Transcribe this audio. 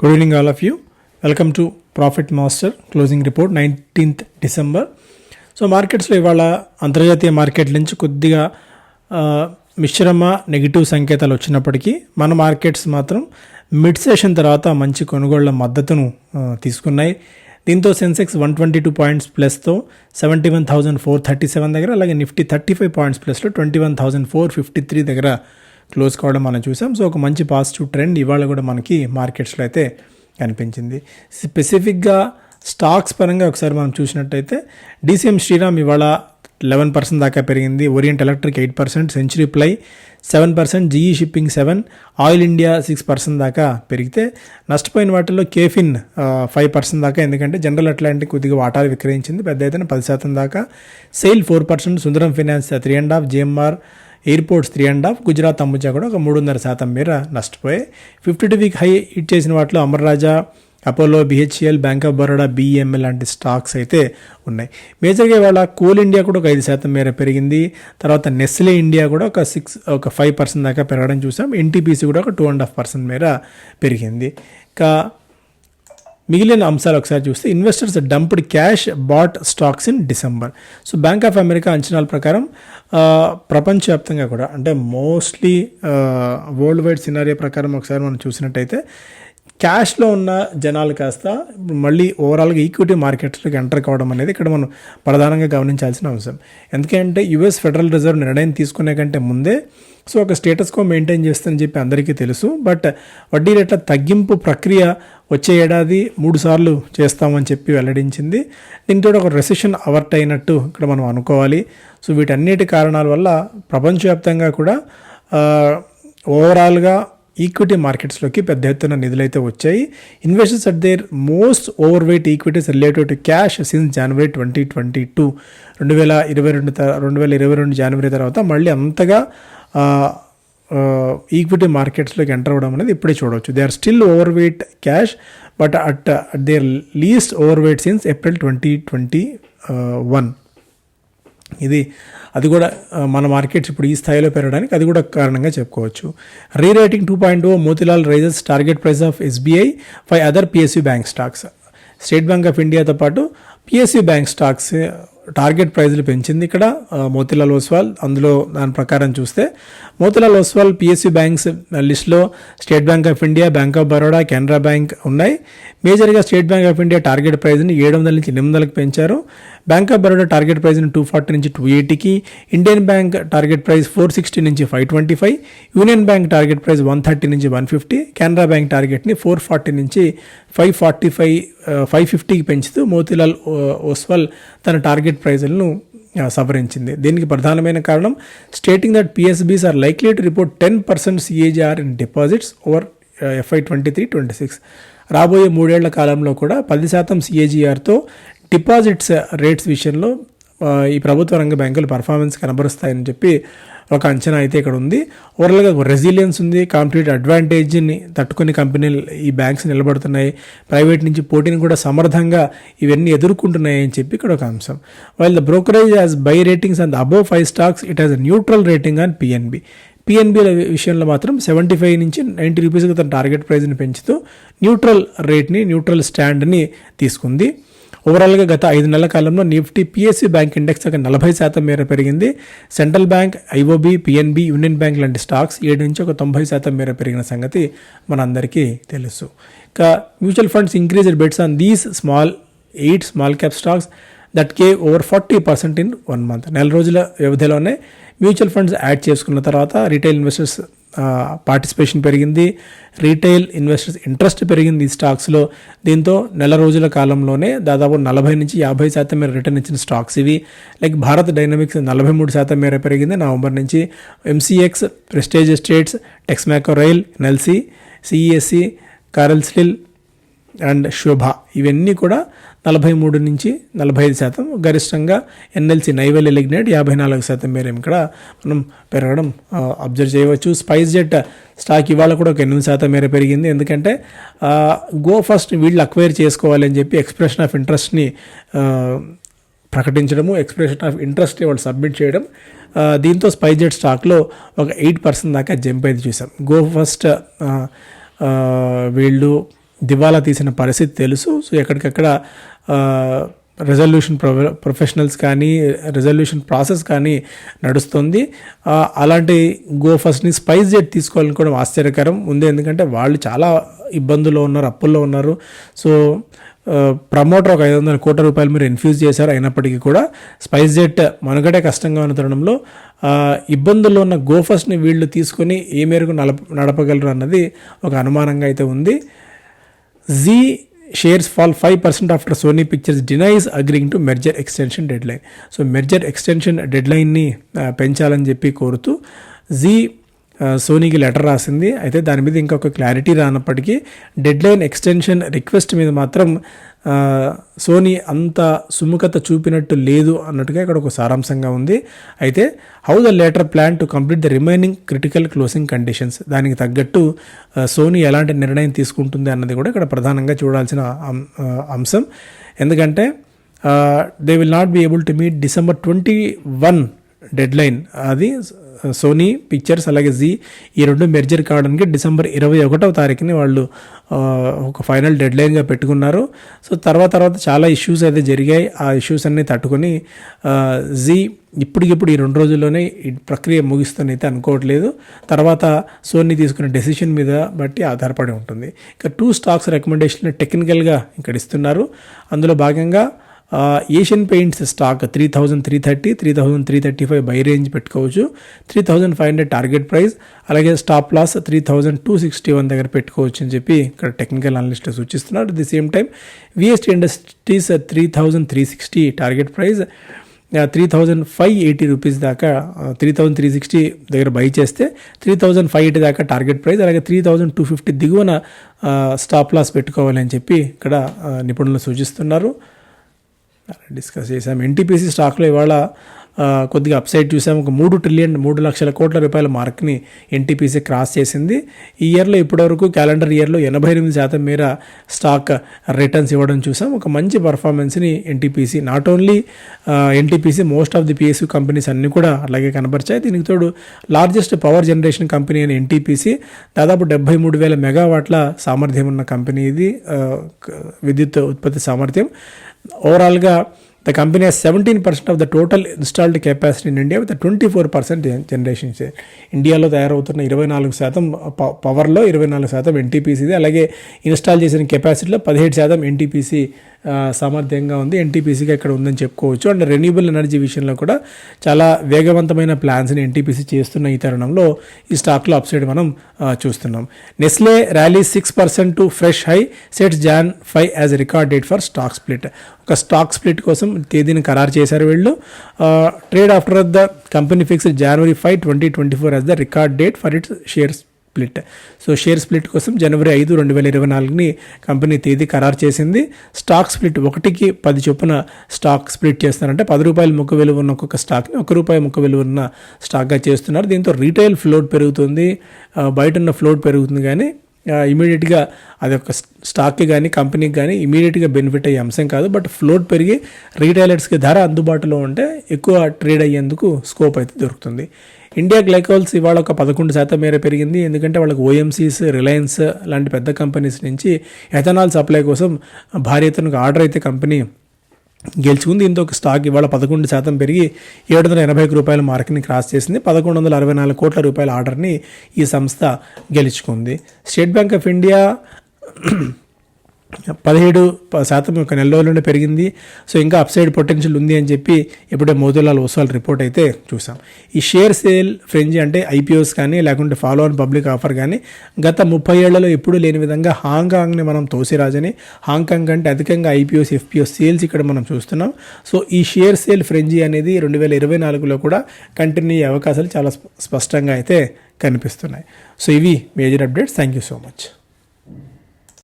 Good evening all of you. Welcome to Profit Master Closing Report 19th December. So మార్కెట్స్లో ఇవాళ అంతర్జాతీయ మార్కెట్ల నుంచి కొద్దిగా మిశ్రమ నెగిటివ్ సంకేతాలు వచ్చినప్పటికీ మన మార్కెట్స్ మాత్రం మిడ్ సెషన్ తర్వాత మంచి కొనుగోళ్ల మద్దతును తీసుకున్నాయి. దీంతో సెన్సెక్స్ 122 పాయింట్స్ ప్లస్తో 71,437 దగ్గర, అలాగే నిఫ్టీ 35 పాయింట్స్ ప్లస్లో 21,453 దగ్గర క్లోజ్ కావడం మనం చూసాం. సో ఒక మంచి పాజిటివ్ ట్రెండ్ ఇవాళ కూడా మనకి మార్కెట్స్లో అయితే కనిపించింది. స్పెసిఫిక్గా స్టాక్స్ పరంగా ఒకసారి మనం చూసినట్టయితే DCM శ్రీరామ్ ఇవాళ 11% దాకా పెరిగింది, orient electric 8%, century ply 7%, GE shipping 7%, oil India 6% దాకా పెరిగితే నష్టపోయిన వాటిల్లో కేఫిన్ 5% దాకా, ఎందుకంటే జనరల్ అట్లాంటిక్ కొద్దిగా వాటాలు విక్రయించింది, పెద్ద ఎత్తున 10% దాకా, SAIL 4%, Sundaram finance 3.5%, GMR airports 3.5%, Gujarat Ambuja కూడా ఒక 3.5% మేర నష్టపోయాయి. 52 వీక్ హై హిట్ చేసిన వాటిలో Amara Raja, Apollo, BHEL, bank of Baroda, BEML లాంటి స్టాక్స్ అయితే ఉన్నాయి. మేజర్గా ఇవాళ కోల్ ఇండియా కూడా ఒక 5% మేర పెరిగింది. తర్వాత నెస్లే ఇండియా కూడా ఒక 5% దాకా పెరగడం చూసాం. NTPC కూడా ఒక 2.5% మేర పెరిగింది. ఇంకా మిగిలిన అంశాలు ఒకసారి చూస్తే investors dumped cash bought stocks in December. So bank of America అంచనాల ప్రకారం ప్రపంచవ్యాప్తంగా కూడా, అంటే మోస్ట్లీ వరల్డ్ వైడ్ సినారియో ప్రకారం ఒకసారి మనం చూసినట్టయితే క్యాష్లో ఉన్న జనాలు కాస్త మళ్ళీ ఓవరాల్గా ఈక్విటీ మార్కెట్స్లోకి ఎంటర్ కావడం అనేది ఇక్కడ మనం ప్రధానంగా గమనించాల్సిన అంశం. ఎందుకంటే US ఫెడరల్ రిజర్వ్ నిర్ణయం తీసుకునే కంటే ముందే సో ఒక స్టేటస్ కో మెయింటైన్ చేస్తుందని చెప్పి అందరికీ తెలుసు. బట్ వడ్డీ రేట్ల తగ్గింపు ప్రక్రియ వచ్చే ఏడాది 3 సార్లు చేస్తామని చెప్పి వెల్లడించింది. దీంతో ఒక రెసెషన్ అవర్ట్ అయినట్టు ఇక్కడ మనం అనుకోవాలి. సో వీటన్నిటి కారణాల వల్ల ప్రపంచవ్యాప్తంగా కూడా ఓవరాల్గా ఈక్విటీ మార్కెట్స్లోకి పెద్ద ఎత్తున నిధులైతే వచ్చాయి. Investors at their most overweight equities related to cash since January 2022 2022 జనవరి తర్వాత మళ్ళీ అంతగా ఈక్విటీ మార్కెట్స్లోకి ఎంటర్ అవ్వడం అనేది ఇప్పుడే చూడవచ్చు. They are still overweight cash, but at their least overweight since April 2021. అది కూడా మన మార్కెట్స్ ఇప్పుడు ఈ స్థాయిలో పెరగడానికి అది కూడా కారణంగా చెప్పుకోవచ్చు. Rerating 2.0 Motilal raises target price of SBI five other PSU bank stocks. State bank of ఇండియాతో పాటు PSU బ్యాంక్ స్టాక్స్ టార్గెట్ ప్రైజ్లు పెంచింది ఇక్కడ మోతిలాల్ ఓస్వాల్. అందులో దాని ప్రకారం చూస్తే మోతిలాల్ ఓస్వాల్ PSU బ్యాంక్స్ లిస్ట్లో state bank of India, bank of Baroda, Canara bank ఉన్నాయి. మేజర్గా state bank of India target ప్రైజ్ని 700 నుంచి 800కి పెంచారు. బ్యాంక్ ఆఫ్ బరోడా టార్గెట్ ప్రైజ్ని 240 నుంచి 280కి, ఇండియన్ బ్యాంక్ టార్గెట్ ప్రైస్ 460 నుంచి 525, యూనియన్ బ్యాంక్ టార్గెట్ ప్రైస్ 130 నుంచి 150, కెనరా బ్యాంక్ టార్గెట్ని 440 నుంచి 550కి పెంచుతూ మోతిలాల్ ఓస్వాల్ తన టార్గెట్ ప్రైజులను సవరించింది. దీనికి ప్రధానమైన కారణం stating that PSBs are likely to report 10% CAGR in deposits over FY 23-26. రాబోయే 3 ఏళ్ల కాలంలో కూడా 10% CAGRతో డిపాజిట్స్ రేట్స్ విషయంలో ఈ ప్రభుత్వ రంగ బ్యాంకులు పర్ఫార్మెన్స్ కనబరుస్తాయని చెప్పి ఒక అంచనా అయితే ఇక్కడ ఉంది. ఓవరాల్గా రెసిలియన్స్ ఉంది, కాంపిటేటివ్ అడ్వాంటేజ్ని తట్టుకుని కంపెనీలు ఈ బ్యాంక్స్ నిలబడుతున్నాయి, ప్రైవేట్ నుంచి పోటీని కూడా సమర్థంగా ఇవన్నీ ఎదుర్కొంటున్నాయి అని చెప్పి ఇక్కడ ఒక అంశం. While the brokerage has buy ratings and above 5 stocks, it has neutral rating on PNBల విషయంలో మాత్రం 75 నుంచి 90 రూపీస్కి తన టార్గెట్ ప్రైజ్ని పెంచుతూ న్యూట్రల్ స్టాండ్ని తీసుకుంది. ఓవరాల్గా గత 5 నెలల కాలంలో నిఫ్టీ PSU బ్యాంక్ ఇండెక్స్ 40% మేర పెరిగింది. Central bank, IOB, PNB, union bank లాంటి స్టాక్స్ 7 నుంచి 90% మేర పెరిగిన సంగతి మనందరికీ తెలుసు. ఇంకా mutual funds increased bets on these 8 small cap stocks that gave over 40% in 1 month. నెల రోజుల వ్యవధిలోనే మ్యూచువల్ ఫండ్స్ యాడ్ చేసుకున్న తర్వాత రీటైల్ ఇన్వెస్టర్స్ పార్టిసిపేషన్ పెరిగింది, రీటైల్ ఇన్వెస్టర్స్ ఇంట్రెస్ట్ పెరిగింది ఈ స్టాక్స్లో. దీంతో నెల రోజుల కాలంలోనే దాదాపు 40 నుంచి 50% మేర రిటర్న్ ఇచ్చిన స్టాక్స్ ఇవి. లైక్ భారత్ డైనమిక్స్ 43% మేర పెరిగింది నవంబర్ నుంచి. MCX, prestige estates, Texmaco rail, NLC, CESC, కారల్స్లిల్ అండ్ శోభ ఇవన్నీ కూడా 43 నుంచి 45%, గరిష్టంగా NLC నైవెల్ లిగ్నైట్ 54% మేర ఇక్కడ మనం పెరగడం అబ్జర్వ్ చేయవచ్చు. స్పైస్ జెట్ స్టాక్ ఇవాళ కూడా ఒక 8% మేర పెరిగింది, ఎందుకంటే గో ఫస్ట్ వీళ్ళు అక్వైర్ చేసుకోవాలి అని చెప్పి ఎక్స్ప్రెషన్ ఆఫ్ ఇంట్రెస్ట్ని ప్రకటించడము, ఎక్స్ప్రెషన్ ఆఫ్ ఇంట్రెస్ట్ వాళ్ళు సబ్మిట్ చేయడం. దీంతో స్పైస్ జెట్ స్టాక్లో ఒక 8% దాకా జంప్ అయితే చూసాం. గో ఫస్ట్ వీళ్ళు దివాలా తీసిన పరిస్థితి తెలుసు. సో ఎక్కడికక్కడ రెజల్యూషన్ ప్రొఫెషనల్స్ కానీ రెజల్యూషన్ ప్రాసెస్ కానీ నడుస్తుంది. అలాంటి గో ఫస్ట్ని స్పైస్ జెట్ తీసుకోవాలని కూడా ఆశ్చర్యకరం ఉంది, ఎందుకంటే వాళ్ళు చాలా ఇబ్బందుల్లో ఉన్నారు, అప్పుల్లో ఉన్నారు. సో ప్రమోటర్ ఒక 500 కోట్ల రూపాయలు మీరు ఇన్ఫ్యూజ్ చేశారు, అయినప్పటికీ కూడా స్పైస్ జెట్ మనుగడే కష్టంగా ఉన్న తరుణంలో ఇబ్బందుల్లో ఉన్న గో ఫస్ట్ని వీళ్ళు తీసుకొని ఏ మేరకు నడపగలరు అన్నది ఒక అనుమానంగా అయితే ఉంది. Zee shares fall 5% after Sony pictures denies agreeing to merger extension deadline. So merger extension డెడ్లైన్ని పెంచాలని చెప్పి కోరుతూ జీ సోనీకి లెటర్ రాసింది. అయితే దాని మీద ఇంకొక క్లారిటీ రానప్పటికీ డెడ్లైన్ ఎక్స్టెన్షన్ రిక్వెస్ట్ మీద మాత్రం సోనీ అంత సుముఖత చూపినట్టు లేదు అన్నట్టుగా ఇక్కడ ఒక సారాంశంగా ఉంది. అయితే how the letter plan to complete the remaining critical closing conditions, దానికి తగ్గట్టు సోనీ ఎలాంటి నిర్ణయం తీసుకుంటుంది అన్నది కూడా ఇక్కడ ప్రధానంగా చూడాల్సిన అంశం. ఎందుకంటే they will not be able to meet December 21 deadline. అది సోనీ పిక్చర్స్ అలాగే జీ ఈ రెండు మెర్జర్ కావడానికి December 21వ తారీఖుని వాళ్ళు ఒక ఫైనల్ డెడ్లైన్గా పెట్టుకున్నారు. సో తర్వాత చాలా ఇష్యూస్ అయితే జరిగాయి. ఆ ఇష్యూస్ అన్నీ తట్టుకొని జీ ఇప్పటికిప్పుడు ఈ 2 రోజుల్లోనే ఈ ప్రక్రియ ముగిస్తుందని అయితే అనుకోవట్లేదు. తర్వాత సోనీ తీసుకున్న డెసిషన్ మీద బట్టి ఆధారపడి ఉంటుంది. ఇక 2 స్టాక్స్ రికమెండేషన్ టెక్నికల్గా ఇక్కడ ఇస్తున్నారు. అందులో భాగంగా Asian paints stock 3,330, 3,335 by range పెట్టుకోవచ్చు. 3,500 టార్గెట్ ప్రైస్, అలాగే స్టాప్ లాస్ 3,261 దగ్గర పెట్టుకోవచ్చు అని చెప్పి ఇక్కడ టెక్నికల్ అనలిస్ట్ సూచిస్తున్నారు. At the same time VST industries 3,360 target price, 3,580 rupees దాకా 3,360 దగ్గర బై చేస్తే 3,580 దాకా టార్గెట్ ప్రైస్, అలాగే 3,250 దిగువన స్టాప్ లాస్ పెట్టుకోవాలని చెప్పి ఇక్కడ నిపుణులు సూచిస్తున్నారు. డిస్కస్ చేసాం. ఎన్టీపీసీ స్టాక్లో ఇవాళ కొద్దిగా అప్సైడ్ చూసాం. ఒక 3 ట్రిలియన్ 3 లక్షల కోట్ల రూపాయల మార్క్ని ఎన్టీపీసీ క్రాస్ చేసింది. ఈ ఇయర్లో ఇప్పటివరకు క్యాలెండర్ ఇయర్లో 88% మేర స్టాక్ రిటర్న్స్ ఇవ్వడం చూసాం. ఒక మంచి పర్ఫార్మెన్స్ని NTPC, not only NTPC, most of the PSU companies అన్నీ కూడా అలాగే కనబరిచాయి. దీనికి తోడు లార్జెస్ట్ పవర్ జనరేషన్ కంపెనీ అయిన ఎన్టీపీసీ దాదాపు 73,000 మెగావాట్ల సామర్థ్యం ఉన్న కంపెనీ ఇది, విద్యుత్ ఉత్పత్తి సామర్థ్యం. ఓవరాల్గా the company has 17% of the total installed capacity in India with a 24% generation share. ఇండియాలో తయారవుతున్న 24% పవర్లో 24% ఎన్టీపీసీది, అలాగే ఇన్స్టాల్ చేసిన కెపాసిటీలో 17% ఎన్టీపీసీ సామర్థ్యంగా ఉంది. ఎన్టీపీసీగా ఇక్కడ ఉందని చెప్పుకోవచ్చు. అండ్ రెన్యూబుల్ ఎనర్జీ విషయంలో కూడా చాలా వేగవంతమైన ప్లాన్స్ని ఎన్టీపీసీ చేస్తున్న ఈ తరుణంలో ఈ స్టాక్లో అప్సైడ్ మనం చూస్తున్నాం. Nestle rally 6% to fresh high, sets Jan 5 as record date for stock split. ఒక స్టాక్ స్ప్లిట్ కోసం తేదీని ఖరారు చేశారు వీళ్ళు. Trade after the company fixed January 5, 2024 as the record date for it's share split. So share split కోసం January 5, 2024ని company తేదీ ఖరారు చేసింది. స్టాక్ స్ప్లిట్ 1కి 10 చొప్పున స్టాక్ స్ప్లిట్ చేస్తున్నారంటే ₹10 ముక్క విలువ ఉన్న ఒక్కొక్క స్టాక్ని ₹1 ముక్క విలువ ఉన్న స్టాక్గా చేస్తున్నారు. దీంతో రీటైల్ ఫ్లోట్ పెరుగుతుంది, బయట ఉన్న ఫ్లోట్ పెరుగుతుంది, కానీ ఇమీడియట్గా అది ఒక స్టాక్కి కానీ కంపెనీకి కానీ ఇమీడియట్గా బెనిఫిట్ అయ్యే అంశం కాదు. బట్ ఫ్లోట్ పెరిగి రీటైలర్స్కి ధర అందుబాటులో ఉంటే ఎక్కువ ట్రేడ్ అయ్యేందుకు స్కోప్ అయితే దొరుకుతుంది. ఇండియా గ్లైకోల్స్ ఇవాళ ఒక 11% మేర పెరిగింది. ఎందుకంటే వాళ్ళకి ఓఎంసీస్, రిలయన్స్ లాంటి పెద్ద కంపెనీస్ నుంచి ఎథనాల్ సప్లై కోసం భారీ ఎత్తున ఆర్డర్ అయితే కంపెనీ గెలుచుకుంది. దీంతో ఒక స్టాక్ ఇవాళ 11% పెరిగి ₹780 మార్క్ని క్రాస్ చేసింది. 1,164 కోట్ల రూపాయల ఆర్డర్ని ఈ సంస్థ గెలుచుకుంది. స్టేట్ బ్యాంక్ ఆఫ్ ఇండియా 17% ఒక నెల రోజుల్లోనే పెరిగింది. సో ఇంకా అప్సైడ్ పొటెన్షియల్ ఉంది అని చెప్పి ఇప్పుడే మోతీలాల్ ఓస్వాల్ రిపోర్ట్ అయితే చూసాం. ఈ షేర్ సేల్ ఫ్రెంజీ అంటే ఐపీఓస్ కానీ లేకుంటే ఫాలో ఆన్ పబ్లిక్ ఆఫర్ కానీ గత 30 ఏళ్లలో ఎప్పుడూ లేని విధంగా హాంకాంగ్ని మనం తోసిరాజని, హాంకాంగ్ కంటే అధికంగా ఐపీఓస్, ఎఫ్పీఓస్ సేల్స్ ఇక్కడ మనం చూస్తున్నాం. సో ఈ షేర్ సేల్ ఫ్రెంజీ అనేది 2024లో కూడా కంటిన్యూ అయ్యే అవకాశాలు చాలా స్పష్టంగా అయితే కనిపిస్తున్నాయి. సో ఇవి major updates. Thank you so much.